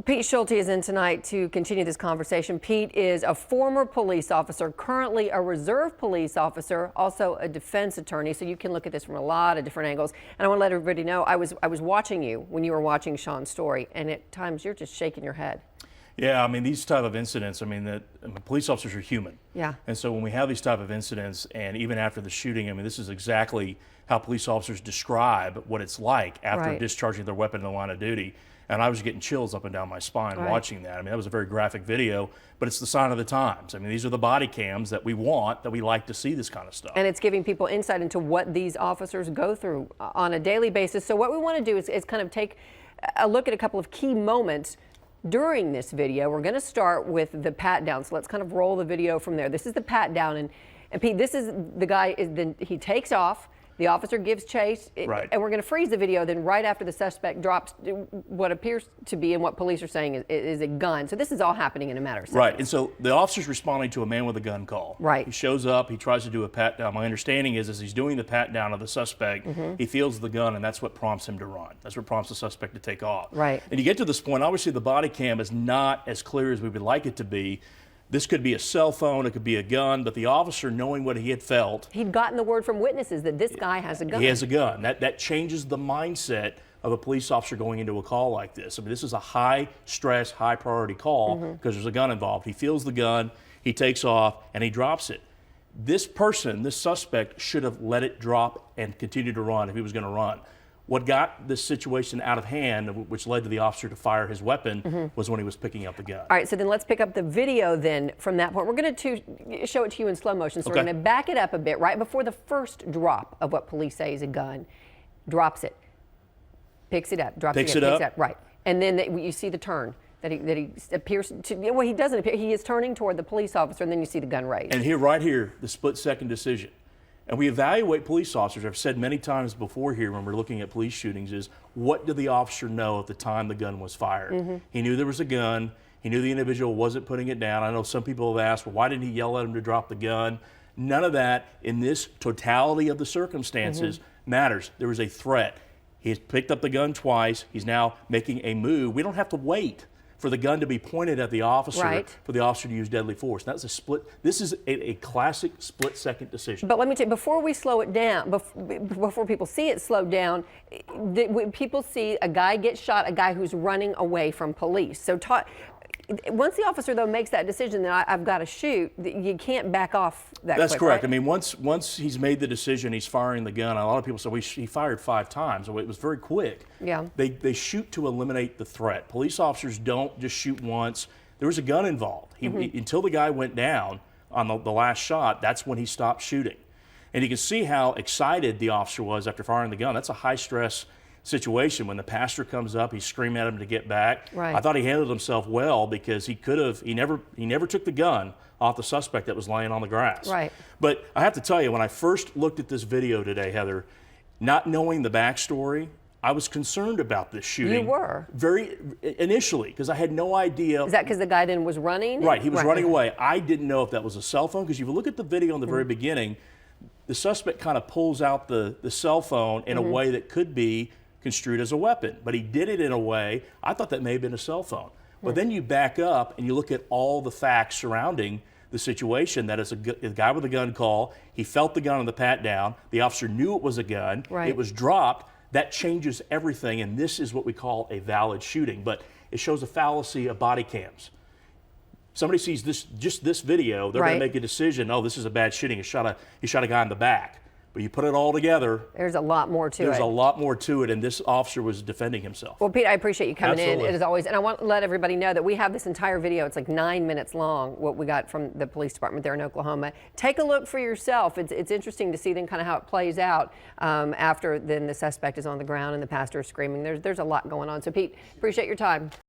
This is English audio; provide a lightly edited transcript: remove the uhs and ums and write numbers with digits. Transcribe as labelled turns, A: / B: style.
A: Pete Schulte is in tonight to continue this conversation. Pete is a former police officer, currently a reserve police officer, also a defense attorney. So you can look at this from a lot of different angles. And I want to let everybody know I was watching you when you were watching Sean's story, and at times you're just shaking your head.
B: Yeah, I mean, these type of incidents, police officers are human.
A: Yeah.
B: And so when we have these type of incidents, and even after the shooting, I mean, this is exactly how police officers describe what it's like after discharging their weapon in the line of duty. And I was getting chills up and down my spine watching that. I mean, that was a very graphic video, but it's the sign of the times. I mean, these are the body cams that we want, that we like to see this kind of stuff.
A: And it's giving people insight into what these officers go through on a daily basis. So what we want to do is kind of take a look at a couple of key moments during this video. We're going to start with the pat down. So let's kind of roll the video from there. This is the pat down. And Pete, this is the guy, he takes off. The officer gives chase, and we're going to freeze the video. Then right after the suspect drops what appears to be, and what police are saying is a gun. So this is all happening in a matter of seconds.
B: Right, and so the officer's responding to a man with a gun call.
A: Right.
B: He shows up, he tries to do a pat down. My understanding is as he's doing the pat down of the suspect, he feels the gun, and that's what prompts him to run. That's what prompts the suspect to take off.
A: Right.
B: And you get to this point, obviously the body cam is not as clear as we would like it to be. This could be a cell phone, it could be a gun, but the officer, knowing what he had felt.
A: He'd gotten the word from witnesses that this guy has a gun.
B: He has a gun. That changes the mindset of a police officer going into a call like this. I mean, this is a high stress, high priority call because there's a gun involved. He feels the gun, he takes off, and he drops it. This person, this suspect, should have let it drop and continued to run if he was going to run. What got this situation out of hand, which led to the officer to fire his weapon, was when he was picking up the gun.
A: All right, so then let's pick up the video then from that point. We're going to show it to you in slow motion, so we're going to back it up a bit right before the first drop of what police say is a gun. Drops it, picks it up, drops it, picks it up. Right, and then you see the turn. That he appears to, well, he doesn't appear, he is turning toward the police officer, and then you see the gun raised.
B: And here, right here, the split-second decision. And we evaluate police officers, I've said many times before here when we're looking at police shootings, is what did the officer know at the time the gun was fired? He knew there was a gun. He knew the individual wasn't putting it down. I know some people have asked, well, why didn't he yell at him to drop the gun? None of that in this totality of the circumstances matters. There was a threat. He has picked up the gun twice. He's now making a move. We don't have to wait for the gun to be pointed at the officer for the officer to use deadly force. That's a split. This is a classic split-second decision.
A: But let me tell you, before we slow it down, before people see it slowed down, when people see a guy get shot, a guy who's running away from police. So once the officer, though, makes that decision that I've got to shoot, you can't back off that
B: That's
A: quick,
B: correct.
A: Right?
B: I mean, once he's made the decision, he's firing the gun. A lot of people say, well, he fired 5 times. So it was very quick.
A: Yeah.
B: They shoot to eliminate the threat. Police officers don't just shoot once. There was a gun involved. Until the guy went down on the last shot, that's when he stopped shooting. And you can see how excited the officer was after firing the gun. That's a high-stress situation. When the pastor comes up, he's screaming at him to get back.
A: Right.
B: I thought he handled himself well because he never took the gun off the suspect that was laying on the grass.
A: Right.
B: But I have to tell you, when I first looked at this video today, Heather, not knowing the backstory, I was concerned about this shooting.
A: You were?
B: Very initially, because I had no idea.
A: Is that because the guy then was running?
B: Right, he was running away. I didn't know if that was a cell phone, because if you look at the video in the very beginning, the suspect kind of pulls out the cell phone in a way that could be construed as a weapon, but he did it in a way, I thought that may have been a cell phone. But then you back up and you look at all the facts surrounding the situation, that it's a guy with a gun call, he felt the gun on the pat down, the officer knew it was a gun, it was dropped. That changes everything, and this is what we call a valid shooting, but it shows a fallacy of body cams. Somebody sees just this video, they're going to make a decision, oh, this is a bad shooting, he shot a guy in the back. But you put it all together.
A: There's a lot more to it.
B: There's a lot more to it, and this officer was defending himself.
A: Well, Pete, I appreciate you coming in as always, and I want to let everybody know that we have this entire video. It's like 9 minutes long, what we got from the police department there in Oklahoma. Take a look for yourself. It's interesting to see then kind of how it plays out after then the suspect is on the ground and the pastor is screaming. There's a lot going on. So, Pete, appreciate your time.